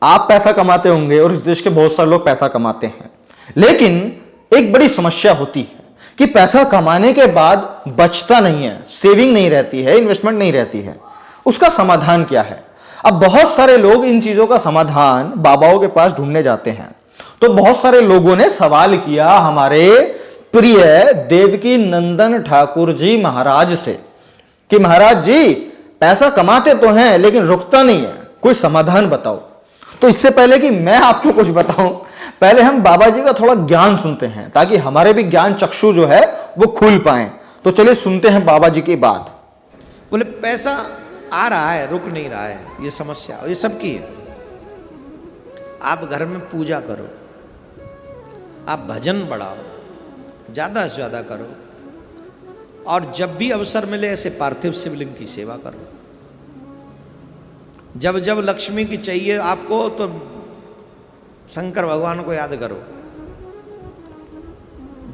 आप पैसा कमाते होंगे और इस देश के बहुत सारे लोग पैसा कमाते हैं, लेकिन एक बड़ी समस्या होती है कि पैसा कमाने के बाद बचता नहीं है, सेविंग नहीं रहती है, इन्वेस्टमेंट नहीं रहती है। उसका समाधान क्या है? अब बहुत सारे लोग इन चीजों का समाधान बाबाओं के पास ढूंढने जाते हैं। तो बहुत सारे लोगों ने सवाल किया हमारे प्रिय देवकी नंदन ठाकुर जी महाराज से कि महाराज जी, पैसा कमाते तो हैं लेकिन रुकता नहीं है, कोई समाधान बताओ। तो इससे पहले कि मैं आपको कुछ बताऊं, पहले हम बाबा जी का थोड़ा ज्ञान सुनते हैं ताकि हमारे भी ज्ञान चक्षु जो है वो खुल पाए। तो चलिए सुनते हैं बाबा जी की बात। बोले पैसा आ रहा है, रुक नहीं रहा है, ये समस्या ये सबकी है। आप घर में पूजा करो, आप भजन बढ़ाओ, ज्यादा से ज्यादा करो, और जब भी अवसर मिले ऐसे पार्थिव शिवलिंग की सेवा करो। जब जब लक्ष्मी की चाहिए आपको तो शंकर भगवान को याद करो,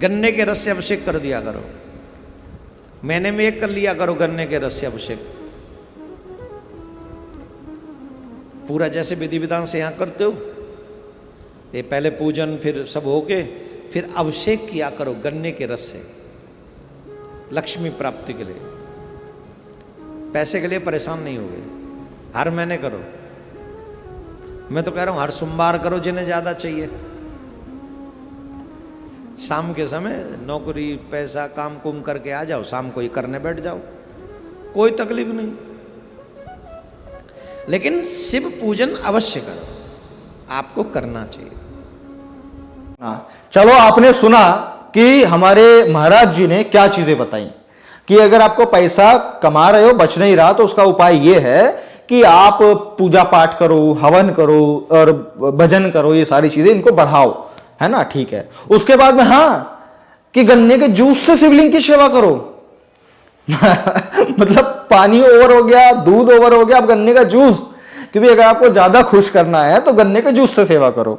गन्ने के रस से अभिषेक कर दिया करो, महीने में एक कर लिया करो गन्ने के रस से अभिषेक, पूरा जैसे विधि विधान से यहाँ करते हो। ये पहले पूजन फिर सब होके फिर अभिषेक किया करो गन्ने के रस से, लक्ष्मी प्राप्ति के लिए। पैसे के लिए परेशान नहीं होगे, हर महीने करो। मैं तो कह रहा हूं हर सोमवार करो जिन्हें ज्यादा चाहिए। शाम के समय नौकरी पैसा काम कुम करके आ जाओ, शाम को ही करने बैठ जाओ, कोई तकलीफ नहीं। लेकिन शिव पूजन अवश्य करो, आपको करना चाहिए। चलो, आपने सुना कि हमारे महाराज जी ने क्या चीजें बताई कि अगर आपको पैसा कमा रहे हो, बच नहीं रहा, तो उसका उपाय यह है कि आप पूजा पाठ करो, हवन करो और भजन करो, ये सारी चीजें इनको बढ़ाओ, है ना? ठीक है। उसके बाद में कि गन्ने के जूस से शिवलिंग की सेवा करो। मतलब पानी ओवर हो गया, दूध ओवर हो गया, अब गन्ने का जूस, क्योंकि अगर आपको ज्यादा खुश करना है तो गन्ने के जूस से सेवा करो।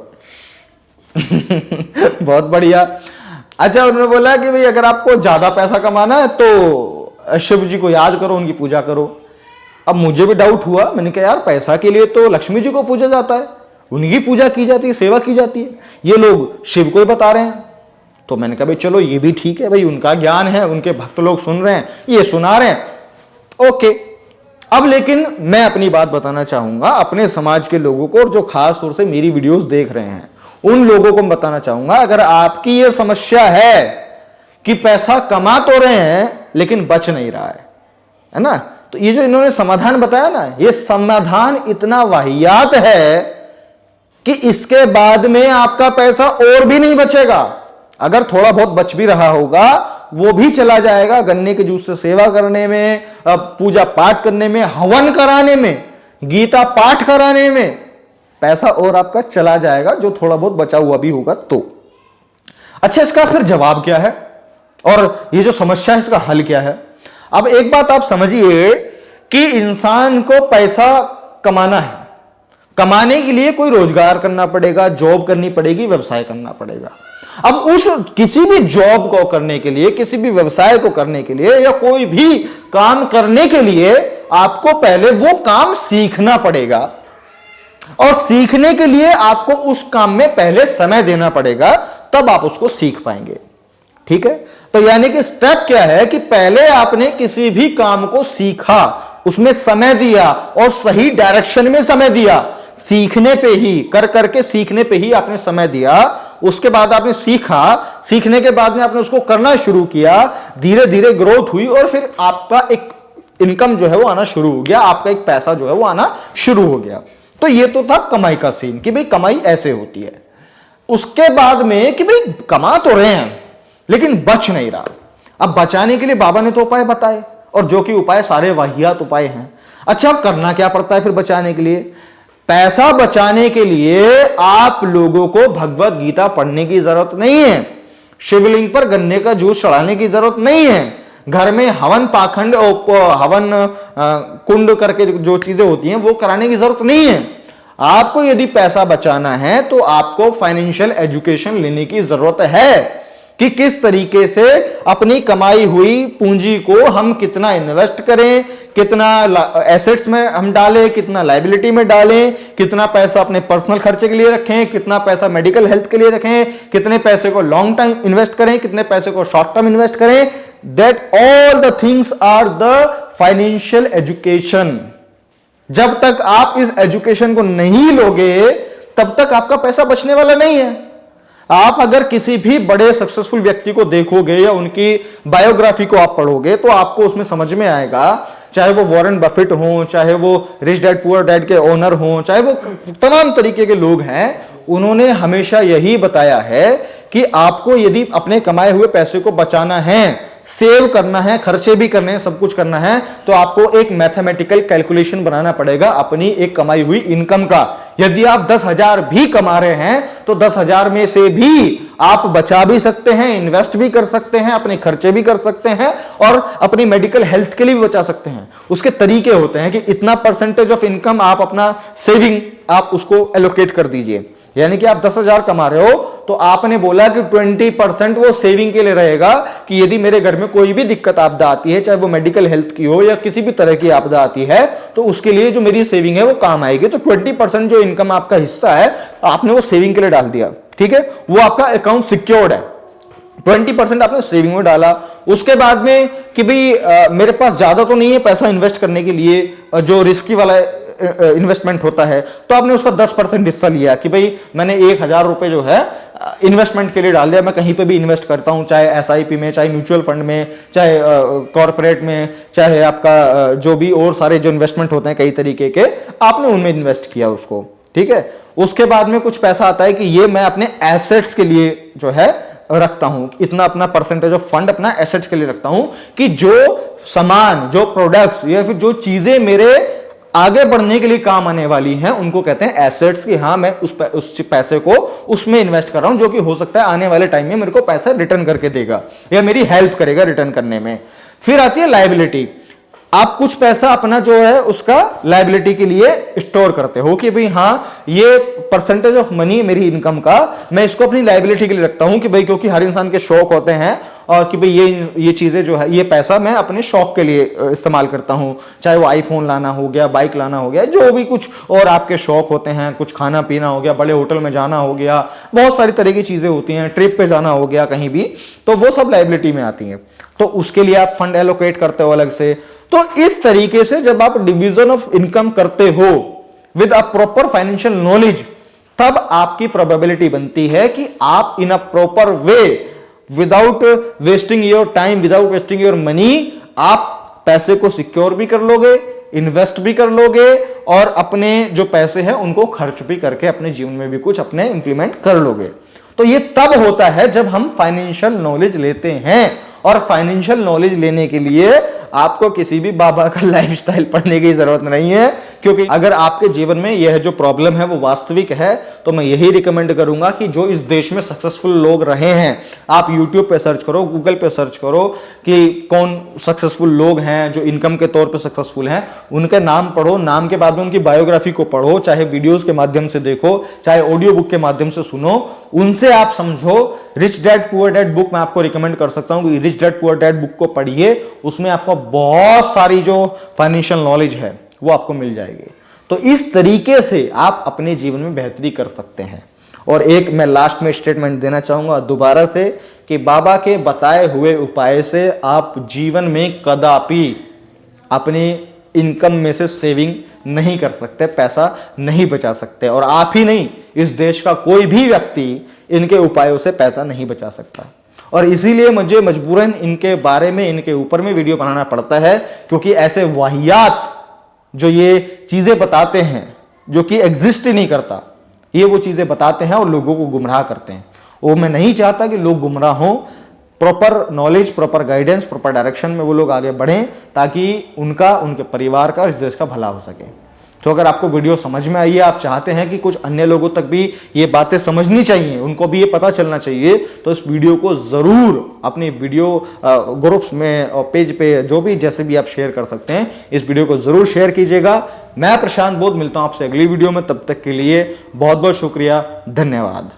बहुत बढ़िया। अच्छा, उन्होंने बोला कि भाई अगर आपको ज्यादा पैसा कमाना है तो शिव जी को याद करो, उनकी पूजा करो। अब मुझे भी डाउट हुआ, मैंने कहा यार पैसा के लिए तो लक्ष्मी जी को पूजा जाता है, उनकी पूजा की जाती है, सेवा की जाती है, ये लोग शिव को ही बता रहे हैं। तो मैंने कहा भाई चलो ये भी ठीक है, भाई उनका ज्ञान है, उनके भक्त लोग सुन रहे हैं, ये सुना रहे हैं, ओके। अब लेकिन मैं अपनी बात बताना चाहूंगा अपने समाज के लोगों को, और जो खास तौर से मेरी वीडियोस देख रहे हैं उन लोगों को बताना चाहूंगा, अगर आपकी ये समस्या है कि पैसा कमा तो रहे हैं लेकिन बच नहीं रहा है ना, तो ये जो इन्होंने समाधान बताया ना, ये समाधान इतना वाहियात है कि इसके बाद में आपका पैसा और भी नहीं बचेगा। अगर थोड़ा बहुत बच भी रहा होगा वो भी चला जाएगा गन्ने के जूस से सेवा करने में, पूजा पाठ करने में, हवन कराने में, गीता पाठ कराने में पैसा और आपका चला जाएगा, जो थोड़ा बहुत बचा हुआ भी होगा तो। अच्छा, इसका फिर जवाब क्या है और ये जो समस्या है इसका हल क्या है? अब एक बात आप समझिए कि इंसान को पैसा कमाना है, कमाने के लिए कोई रोजगार करना पड़ेगा, जॉब करनी पड़ेगी, व्यवसाय करना पड़ेगा। अब उस किसी भी जॉब को करने के लिए, किसी भी व्यवसाय को करने के लिए या कोई भी काम करने के लिए आपको पहले वो काम सीखना पड़ेगा, और सीखने के लिए आपको उस काम में पहले समय देना पड़ेगा, तब आप उसको सीख पाएंगे। ठीक है? तो यानी कि स्टेप क्या है कि पहले आपने किसी भी काम को सीखा, उसमें समय दिया और सही डायरेक्शन में समय दिया, सीखने पे ही, कर करके सीखने पे ही आपने समय दिया। उसके बाद आपने सीखा, सीखने के बाद में आपने उसको करना शुरू किया, धीरे धीरे ग्रोथ हुई और फिर आपका एक इनकम जो है वो आना शुरू हो गया, आपका एक पैसा जो है वो आना शुरू हो गया। तो ये तो था कमाई का सीन कि भाई कमाई ऐसे होती है। उसके बाद में कि भाई कमा तो रहे हैं लेकिन बच नहीं रहा। अब बचाने के लिए बाबा ने तो उपाय बताए, और जो कि उपाय सारे वाहियात उपाय हैं। अच्छा, अब करना क्या पड़ता है फिर बचाने के लिए? पैसा बचाने के लिए आप लोगों को भगवत गीता पढ़ने की जरूरत नहीं है, शिवलिंग पर गन्ने का जूस चढ़ाने की जरूरत नहीं है, घर में हवन पाखंड हवन कुंड करके जो चीजें होती हैं वो कराने की जरूरत नहीं है। आपको यदि पैसा बचाना है तो आपको फाइनेंशियल एजुकेशन लेने की जरूरत है। कि किस तरीके से अपनी कमाई हुई पूंजी को हम कितना इन्वेस्ट करें, कितना एसेट्स में हम डालें, कितना लायबिलिटी में डालें, कितना पैसा अपने पर्सनल खर्चे के लिए रखें, कितना पैसा मेडिकल हेल्थ के लिए रखें, कितने पैसे को लॉन्ग टाइम इन्वेस्ट करें, कितने पैसे को शॉर्ट टर्म इन्वेस्ट करें। That all the things are the financial education. जब तक आप इस एजुकेशन को नहीं लोगे तब तक आपका पैसा बचने वाला नहीं है। आप अगर किसी भी बड़े सक्सेसफुल व्यक्ति को देखोगे या उनकी बायोग्राफी को आप पढ़ोगे तो आपको उसमें समझ में आएगा, चाहे वो वॉरेन बफेट हो, चाहे वो रिच डैड पुअर डैड के ओनर हो, चाहे वो तमाम तरीके के लोग हैं, उन्होंने हमेशा यही बताया है कि आपको यदि अपने कमाए हुए पैसे को बचाना है, सेव करना है, खर्चे भी करने हैं, सब कुछ करना है, तो आपको एक मैथमेटिकल कैलकुलेशन बनाना पड़ेगा अपनी एक कमाई हुई इनकम का। यदि आप 10,000 भी कमा रहे हैं तो 10,000 में से भी आप बचा भी सकते हैं, इन्वेस्ट भी कर सकते हैं, अपने खर्चे भी कर सकते हैं और अपनी मेडिकल हेल्थ के लिए भी बचा सकते हैं। उसके तरीके होते हैं कि इतना परसेंटेज ऑफ इनकम आप अपना सेविंग आप उसको एलोकेट कर दीजिए। यानी कि आप 10,000 कमा रहे हो तो आपने बोला कि 20% वो सेविंग के लिए रहेगा कि यदि मेरे घर में कोई भी दिक्कत आपदा आती है, चाहे वो मेडिकल हेल्थ की हो या किसी भी तरह की आपदा आती है, तो उसके लिए जो मेरी सेविंग है वो काम आएगी। तो 20% जो इनकम आपका हिस्सा है आपने वो सेविंग के लिए डाल दिया, ठीक है, वो आपका अकाउंट सिक्योर्ड है। 20% आपने सेविंग में डाला। उसके बाद में कि भाई मेरे पास ज्यादा तो नहीं है पैसा इन्वेस्ट करने के लिए, जो रिस्की वाला इन्वेस्टमेंट होता है, तो आपने उसका 10% हिस्सा लिया कि भाई मैंने 1,000 रुपए जो है इन्वेस्टमेंट के लिए डाल दिया। मैं कहीं पे भी इन्वेस्ट करता हूं, चाहे एसआईपी में, चाहे म्यूचुअल फंड में, चाहे कॉर्पोरेट में, चाहे आपका जो भी और सारे जो इन्वेस्टमेंट होते हैं कई तरीके के, आपने उनमें इन्वेस्ट किया उसको, ठीक है। उसके बाद में कुछ पैसा आता है कि ये मैं अपने एसेट्स के लिए जो है रखता हूं, इतना अपना परसेंटेज ऑफ फंड अपना एसेट्स के लिए रखता हूं कि जो सामान, जो प्रोडक्ट्स या फिर जो चीजें मेरे आगे बढ़ने के लिए काम आने वाली हैं उनको कहते हैं एसेट्स। कि हाँ, मैं उस पैसे को उसमें इन्वेस्ट कर रहा हूं जो कि हो सकता है आने वाले टाइम में मेरे को पैसा रिटर्न करके देगा या मेरी हेल्प करेगा रिटर्न करने में। फिर आती है लायबिलिटी। आप कुछ पैसा अपना जो है उसका लायबिलिटी के लिए स्टोर करते हो कि भाई हाँ, ये परसेंटेज ऑफ मनी मेरी इनकम का मैं इसको अपनी लायबिलिटी के लिए रखता हूं कि भाई क्योंकि हर इंसान के शौक होते हैं और कि भाई ये चीजें जो है, ये पैसा मैं अपने शौक के लिए इस्तेमाल करता हूं। चाहे वो आईफोन लाना हो गया, बाइक लाना हो गया, जो भी कुछ और आपके शौक होते हैं, कुछ खाना पीना हो गया, बड़े होटल में जाना हो गया, बहुत सारी तरह की चीजें होती हैं, ट्रिप पे जाना हो गया कहीं भी, तो वो सब लायबिलिटी में आती हैं। तो उसके लिए आप फंड एलोकेट करते हो अलग से। तो इस तरीके से जब आप डिवीजन ऑफ इनकम करते हो with a proper financial knowledge, तब आपकी प्रोबेबिलिटी बनती है कि आप in a proper way, without wasting your time, without wasting your money, आप पैसे को सिक्योर भी कर लोगे, इन्वेस्ट भी कर लोगे और अपने जो पैसे हैं उनको खर्च भी करके अपने जीवन में भी कुछ अपने इंप्लीमेंट कर लोगे। तो ये तब होता है जब हम फाइनेंशियल नॉलेज लेते हैं। और फाइनेंशियल नॉलेज लेने के लिए आपको किसी भी बाबा का लाइफस्टाइल पढ़ने की जरूरत नहीं है, क्योंकि अगर आपके जीवन में यह जो प्रॉब्लम है वो वास्तविक है तो मैं यही रिकमेंड करूंगा कि जो इस देश में सक्सेसफुल लोग रहे हैं, आप YouTube पे सर्च करो, गूगल पे सर्च करो कि कौन सक्सेसफुल लोग हैं जो इनकम के तौर पे सक्सेसफुल हैं, उनके नाम पढ़ो, नाम के बाद में उनकी बायोग्राफी को पढ़ो, चाहे वीडियोस के माध्यम से देखो, चाहे ऑडियो बुक के माध्यम से सुनो, उनसे आप समझो। Rich dad poor dad book मैं आपको रिकमेंड कर सकता हूं कि rich dad poor dad book को पढ़िए, उसमें आपको बहुत सारी जो फाइनेंशियल नॉलेज है वो आपको मिल जाएगी। तो इस तरीके से आप अपने जीवन में बेहतरी कर सकते हैं। और एक मैं लास्ट में स्टेटमेंट देना चाहूंगा दोबारा से कि बाबा के बताए हुए उपाय से आप जीवन में कदापि अपनी इनकम में से सेविंग नहीं कर सकते, पैसा नहीं बचा सकते, और आप ही नहीं, इस देश का कोई भी व्यक्ति इनके उपायों से पैसा नहीं बचा सकता। और इसीलिए मुझे मजबूरन इनके बारे में, इनके ऊपर में वीडियो बनाना पड़ता है, क्योंकि ऐसे वाहियात जो ये चीजें बताते हैं जो कि एग्जिस्ट ही नहीं करता, ये वो चीजें बताते हैं और लोगों को गुमराह करते हैं। वो मैं नहीं चाहता कि लोग गुमराह हों। Proper knowledge, proper guidance, proper direction में वो लोग आगे बढ़ें ताकि उनका, उनके परिवार का और इस देश का भला हो सके। तो अगर आपको वीडियो समझ में आई है, आप चाहते हैं कि कुछ अन्य लोगों तक भी ये बातें समझनी चाहिए, उनको भी ये पता चलना चाहिए, तो इस वीडियो को जरूर अपनी वीडियो ग्रुप्स में और पेज पे जो भी जैसे भी आप शेयर कर सकते हैं, इस वीडियो को जरूर शेयर कीजिएगा। मैं प्रशांत बोध मिलता हूं आपसे अगली वीडियो में, तब तक के लिए बहुत बहुत शुक्रिया, धन्यवाद।